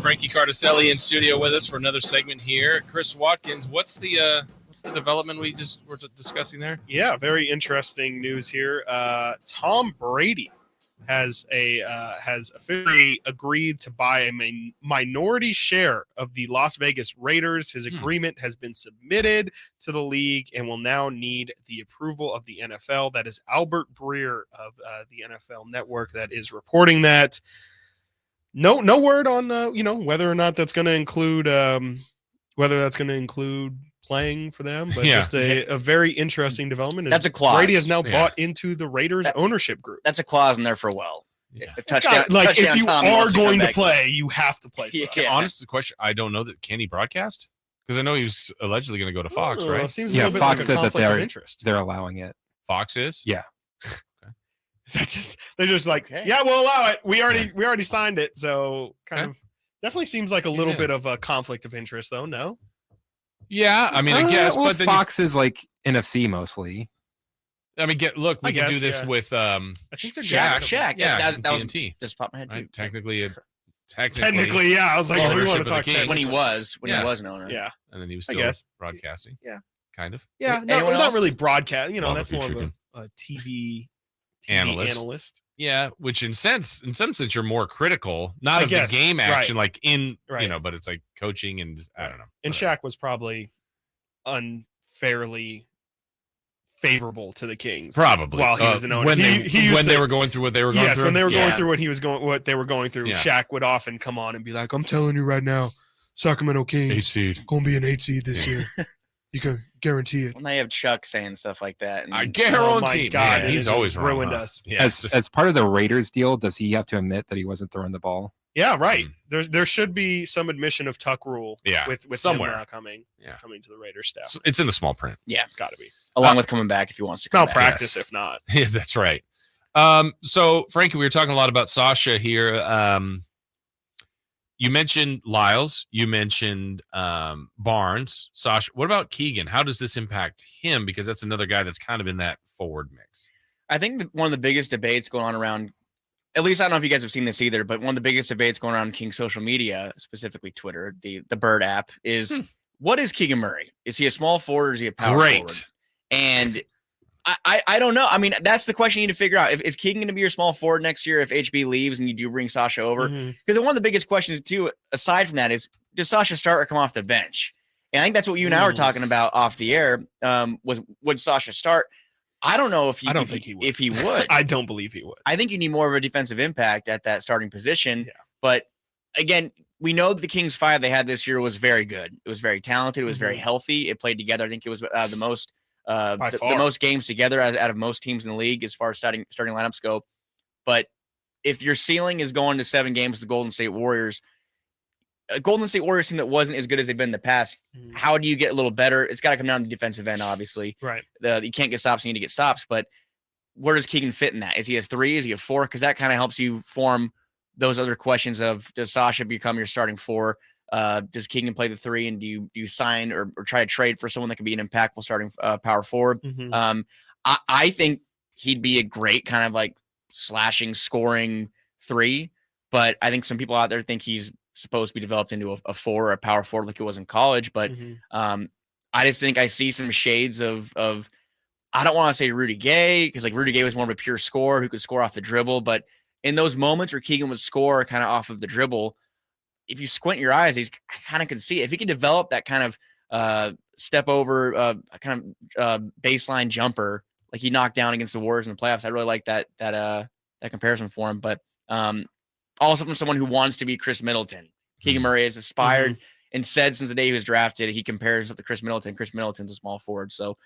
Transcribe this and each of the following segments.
Frankie Cartoscelli in studio with us for another segment here. Chris Watkins, what's the development we just were discussing there? Yeah, very interesting news here. Tom Brady has officially agreed to buy a minority share of the Las Vegas Raiders. His agreement has been submitted to the league and will now need the approval of the NFL. That is Albert Breer of the NFL Network that is reporting that. No word on whether or not that's going to include playing for them, but just a very interesting development. That's a clause. Brady has now bought into the Raiders ownership group. That's a clause in there for a while. Yeah. If you are going to play, you have to play. Honest question, I don't know that. Can he broadcast? Because I know he was allegedly going to go to Fox, right? It seems a little bit Fox like a said conflict that of interest. they're allowing it. Fox is? Yeah. Is that they're just like, yeah, we'll allow it. We already signed it, so kind of definitely seems like a little bit of a conflict of interest, though. No. Yeah, I mean, I guess, but then Fox is like NFC mostly. I mean, we can do this with I think they're Shaq. Yeah, that was TNT. just popped my head. Right? Technically, yeah. I was like, we want to talk Kings. When he was an owner. Yeah, and then he was still broadcasting. Yeah, kind of. Yeah, not really broadcast. That's more of a TV analyst. Yeah, which in some sense you're more critical, not of the game action, like but it's like coaching and I don't know. And Shaq was probably unfairly favorable to the Kings, probably while he was an owner. When they were going through what they were going through. Yes, when they were going through what they were going through. Shaq would often come on and be like, "I'm telling you right now, Sacramento Kings 8 seed going to be an 8 seed this year. You can guarantee it." When they have Chuck saying stuff like that, I guarantee. Oh my God, he's always ruined wrong, us. Yes. As part of the Raiders deal, does he have to admit that he wasn't throwing the ball? Yeah, right. There should be some admission of Tuck rule. With somewhere him, coming to the Raiders staff. So it's in the small print. Yeah, it's got to be along with coming back if he wants to. Come back. Malpractice if not. Yeah, that's right. So Frankie, we were talking a lot about Sasha here. You mentioned Lyles. You mentioned Barnes. Sasha. What about Keegan? How does this impact him? Because that's another guy that's kind of in that forward mix. I think one of the biggest debates going on around, at least I don't know if you guys have seen this either, but one of the biggest debates going around King social media, specifically Twitter, the Bird app, is what is Keegan Murray? Is he a small forward or is he a power forward? And I don't know. I mean, that's the question you need to figure out. Is Keegan going to be your small forward next year if HB leaves and you do bring Sasha over? Because one of the biggest questions, too, aside from that, is does Sasha start or come off the bench? And I think that's what you and I were talking about off the air, would Sasha start? I don't know if he would. I don't believe he would. I think you need more of a defensive impact at that starting position. Yeah. But, again, we know that the Kings 5 they had this year was very good. It was very talented. It was very healthy. It played together. I think it was the most the most games together out of most teams in the league as far as starting lineups go. But if your ceiling is going to 7 games with the Golden State Warriors, a Golden State Warriors team that wasn't as good as they've been in the past, how do you get a little better? It's got to come down to the defensive end, obviously. Right. You can't get stops, you need to get stops. But where does Keegan fit in that? Is he a 3? Is he a 4? Because that kind of helps you form those other questions of, does Sasha become your starting 4? Does Keegan play the 3, and do you sign or try to trade for someone that can be an impactful starting power forward? I think he'd be a great kind of like slashing, scoring 3, but I think some people out there think he's supposed to be developed into a 4 or a power forward like it was in college. But I just think I see some shades of I don't want to say Rudy Gay, because like Rudy Gay was more of a pure scorer who could score off the dribble, but in those moments where Keegan would score kind of off of the dribble, if you squint your eyes, I kind of could see it. If he could develop that kind of step over, kind of baseline jumper like he knocked down against the Warriors in the playoffs, I really like that comparison for him. But also from someone who wants to be Kris Middleton, Keegan Murray has aspired and said since the day he was drafted, he compares himself to Kris Middleton. Kris Middleton's a small forward, so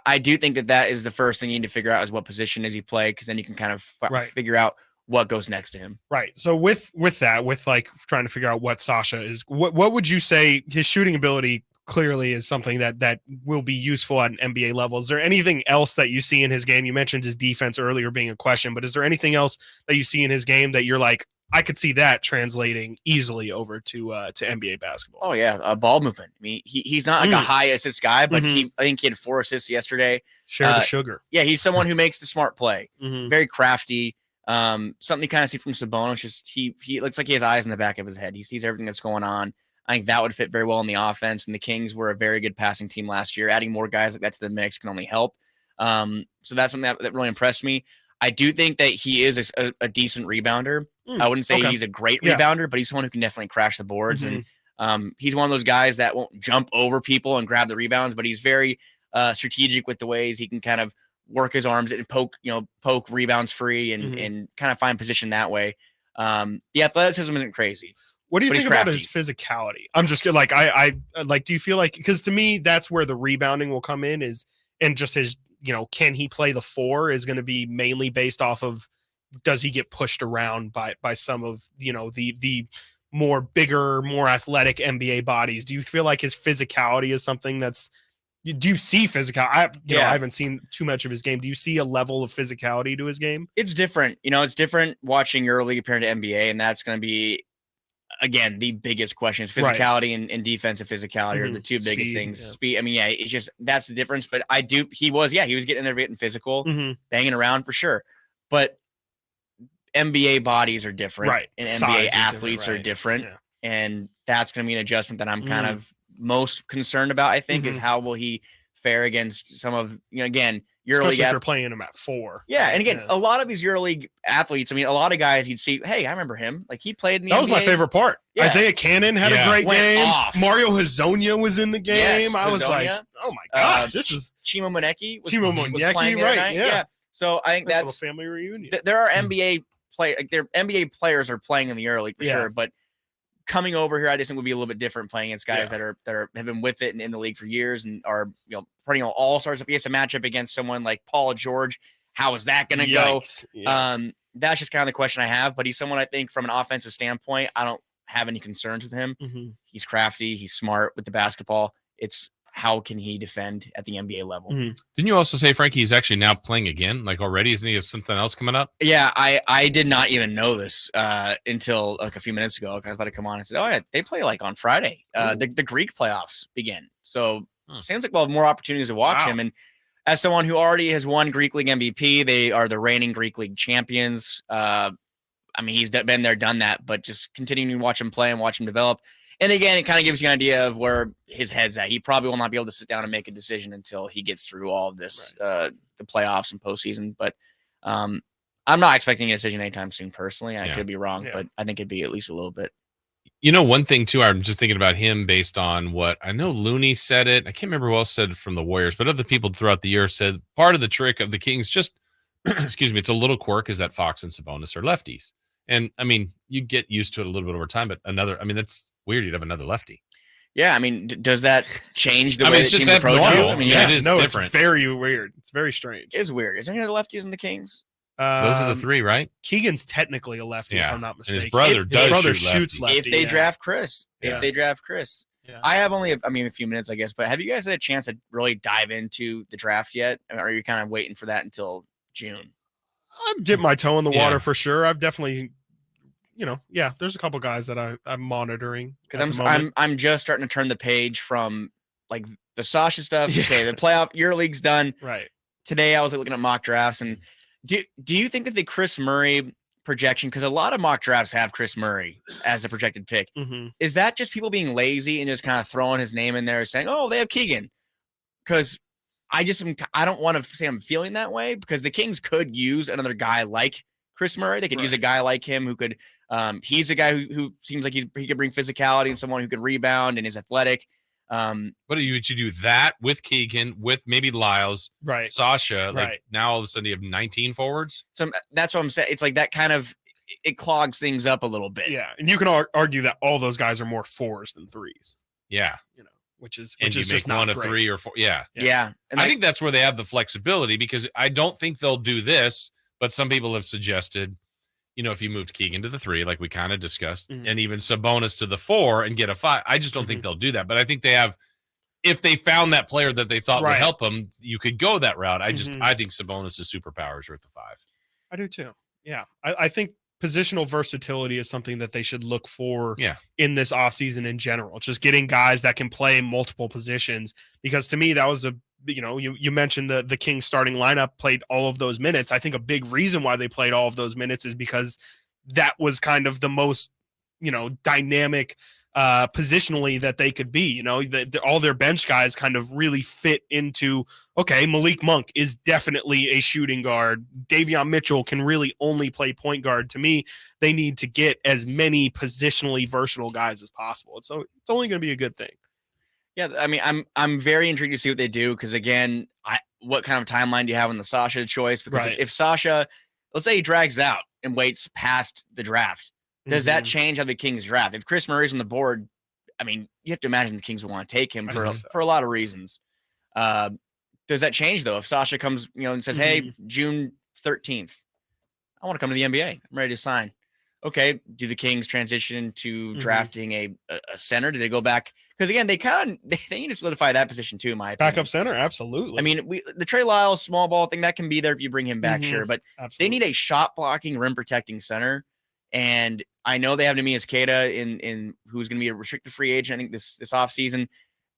I do think that is the first thing you need to figure out is what position does he play, because then you can kind of figure out what goes next to him. Right. So with that, with like trying to figure out what Sasha is, what would you say his shooting ability clearly is something that will be useful at an NBA level? Is there anything else that you see in his game? You mentioned his defense earlier being a question, but is there anything else that you see in his game that you're like, I could see that translating easily over to NBA basketball? Oh yeah, ball movement. I mean, he's not like a high assist guy, but I think he had 4 assists yesterday. Share the sugar. Yeah, he's someone who makes the smart play. Very crafty. Something you kind of see from Sabonis, just he looks like he has eyes in the back of his head. He sees everything that's going on. I think that would fit very well in the offense. And the Kings were a very good passing team last year. Adding more guys like that to the mix can only help. So that's something that really impressed me. I do think that he is a decent rebounder. I wouldn't say he's a great rebounder, but he's someone who can definitely crash the boards. And he's one of those guys that won't jump over people and grab the rebounds, but he's very strategic with the ways he can kind of work his arms and poke rebounds free and kind of find position that way. The athleticism isn't crazy. What do you think about his physicality? I'm just like, I like, do you feel like, because to me, that's where the rebounding will come in and just his, can he play the 4 is going to be mainly based off of, does he get pushed around by some of, the more bigger, more athletic NBA bodies? Do you feel like his physicality is something do you see physical? I haven't seen too much of his game. Do you see a level of physicality to his game? It's different. It's different watching EuroLeague compared to NBA. And that's going to be, again, the biggest question is physicality and defensive physicality are the two biggest things. Yeah. Speed. I mean, it's just, that's the difference. But he was getting in there getting physical, banging around for sure. But NBA bodies are different. Right. And Size NBA athletes are different. Yeah. And that's going to be an adjustment that I'm kind of most concerned about, I think, is how will he fare against some of, again, EuroLeague. Especially if you're playing him at 4. Yeah, and again, a lot of these EuroLeague athletes, I mean, a lot of guys you'd see, hey, I remember him. Like, he played in the NBA. That was my favorite part. Yeah. Isaiah Cannon had a great game. Off. Mario Hazonia was in the game. Yes, I was like, oh my gosh, this is Chimo Monecki was right? playing the other night. Yeah. So I think that's a family reunion. There are NBA NBA players are playing in the EuroLeague for sure, but coming over here, I just think would be a little bit different playing against guys that have been with it and in the league for years and are perennial all-stars. If he has a matchup against someone like Paul George, how is that going to go? Yeah. That's just kind of the question I have. But he's someone I think from an offensive standpoint, I don't have any concerns with him. He's crafty, he's smart with the basketball. It's how can he defend at the NBA level? Didn't you also say, Frankie, he's actually now playing again? Like already? Isn't he have something else coming up? Yeah, I did not even know this until like a few minutes ago. I was about to come on and said, oh, yeah, they play like on Friday. The Greek playoffs begin. So sounds like we'll have more opportunities to watch him. And as someone who already has won Greek League MVP, they are the reigning Greek League champions. I mean, he's been there, done that, but just continuing to watch him play and watch him develop. And again, it kind of gives you an idea of where his head's at. He probably will not be able to sit down and make a decision until he gets through all of this, the playoffs and postseason. But I'm not expecting a decision anytime soon, personally. I could be wrong, but I think it'd be at least a little bit. One thing, too, I'm just thinking about him based on what I know Looney said it. I can't remember who else said it from the Warriors, but other people throughout the year said part of the trick of the Kings just, excuse me, it's a little quirk is that Fox and Sabonis are lefties. And, I mean, you get used to it a little bit over time, but that's weird. You'd have another lefty. Yeah, I mean, does that change the way it's that just teams approach you? I mean, it is different. It's very weird. It's very strange. It is weird. Is there any other lefties in the Kings? Those are the 3, right? Keegan's technically a lefty, if I'm not mistaken. And his brother shoots lefty. If they draft Kris. I have only, a few minutes, I guess. But have you guys had a chance to really dive into the draft yet? Or are you kind of waiting for that until June? I've dipped my toe in the water for sure. I've definitely... there's a couple guys that I'm monitoring because I'm just starting to turn the page from like the Sasha stuff. Okay, the playoff EuroLeague's done. Right. Today I was looking at mock drafts, and do you think that the Kris Murray projection, because a lot of mock drafts have Kris Murray as a projected pick, is that just people being lazy and just kind of throwing his name in there, saying, "Oh, they have Keegan"? Because I don't want to say I'm feeling that way because the Kings could use another guy like Kris Murray. They could use a guy like him who could. He's a guy who seems like he could bring physicality and someone who could rebound and is athletic. But would you do that with Keegan, with maybe Lyles, Sasha? Like now all of a sudden you have 19 forwards. So that's what I'm saying. It's like that kind of it clogs things up a little bit. Yeah, and you can argue that all those guys are more 4s than 3s. Yeah, which is just one of 3 or 4. Yeah. And I think that's where they have the flexibility because I don't think they'll do this. But some people have suggested, if you moved Keegan to the 3, like we kind of discussed, and even Sabonis to the 4 and get a 5, I just don't think they'll do that. But I think they have, if they found that player that they thought would help them, you could go that route. I think Sabonis' superpowers are at the 5. I do too. Yeah. I think positional versatility is something that they should look for in this offseason in general. Just getting guys that can play multiple positions, because to me, that was a you mentioned the Kings starting lineup played all of those minutes. I think a big reason why they played all of those minutes is because that was kind of the most, dynamic positionally that they could be. All their bench guys kind of really fit into, okay, Malik Monk is definitely a shooting guard. Davion Mitchell can really only play point guard. To me, they need to get as many positionally versatile guys as possible. So it's only going to be a good thing. Yeah, I mean, I'm very intrigued to see what they do because, again, what kind of timeline do you have on the Sasha choice? Because if Sasha, let's say he drags out and waits past the draft, does that change how the Kings draft? If Kris Murray's on the board, I mean, you have to imagine the Kings will want to take him for a lot of reasons. Does that change, though? If Sasha comes, and says, hey, June 13th, I want to come to the NBA. I'm ready to sign. Okay, do the Kings transition to drafting a center? Do they go back? Because, again, they need to solidify that position, too, in my opinion. Backup center, absolutely. I mean, the Trey Lyles small ball thing, that can be there if you bring him back, sure. But they need a shot-blocking, rim-protecting center. And I know they have Neemias Queta in who's going to be a restricted free agent, I think, this offseason.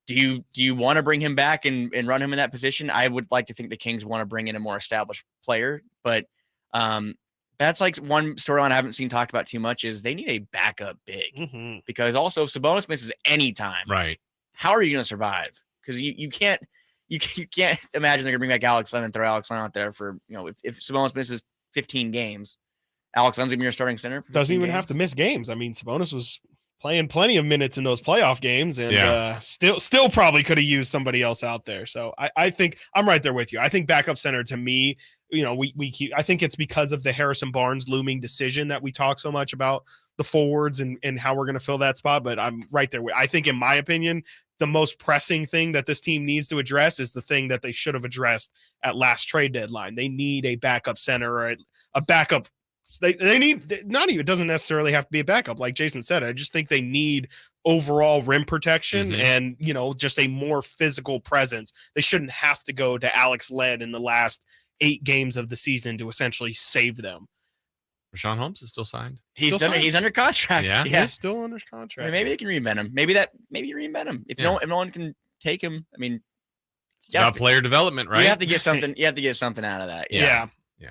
Do you want to bring him back and run him in that position? I would like to think the Kings want to bring in a more established player. But that's like one storyline I haven't seen talked about too much is they need a backup big. Because also if Sabonis misses any time, right, how are you going to survive? Because you can't imagine they're going to bring back Alex Len and throw Alex Len out there for, if Sabonis misses 15 games, Alex Len's going to be your starting center. Doesn't even have to miss games. I mean, Sabonis was playing plenty of minutes in those playoff games and still probably could have used somebody else out there. So I think I'm right there with you. I think backup center to me, I think it's because of the Harrison Barnes looming decision that we talk so much about the forwards and how we're going to fill that spot. But I'm right there. I think, in my opinion, the most pressing thing that this team needs to address is the thing that they should have addressed at last trade deadline. They need a backup center or a backup. They need not even, it doesn't necessarily have to be a backup. Like Jason said, I just think they need overall rim protection and, just a more physical presence. They shouldn't have to go to Alex Len in the last 8 games of the season to essentially save them. Rashawn Holmes is still signed. He's under contract. Yeah. He's still under contract. I mean, maybe they can reinvent him. Maybe you reinvent him. If no one can take him, I mean, it's about player development, right? You have to get something. You have to get something out of that. Yeah,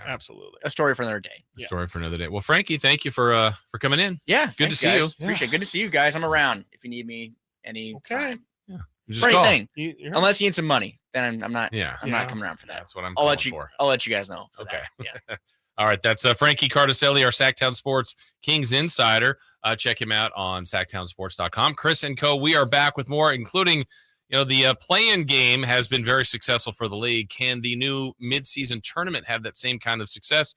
absolutely. A story for another day. Story for another day. Well, Frankie, thank you for coming in. Yeah, good to see you. Appreciate it. Good to see you guys. I'm around if you need me any time. Yeah. For anything, unless you need some money, then I'm not. Yeah, I'm not coming around for that. That's what I'll let you guys know. Okay. That. Yeah. All right. That's Frankie Cartoscelli, our Sactown Sports Kings insider. Check him out on SactownSports.com. Kris and Co. We are back with more, including, the play-in game has been very successful for the league. Can the new midseason tournament have that same kind of success?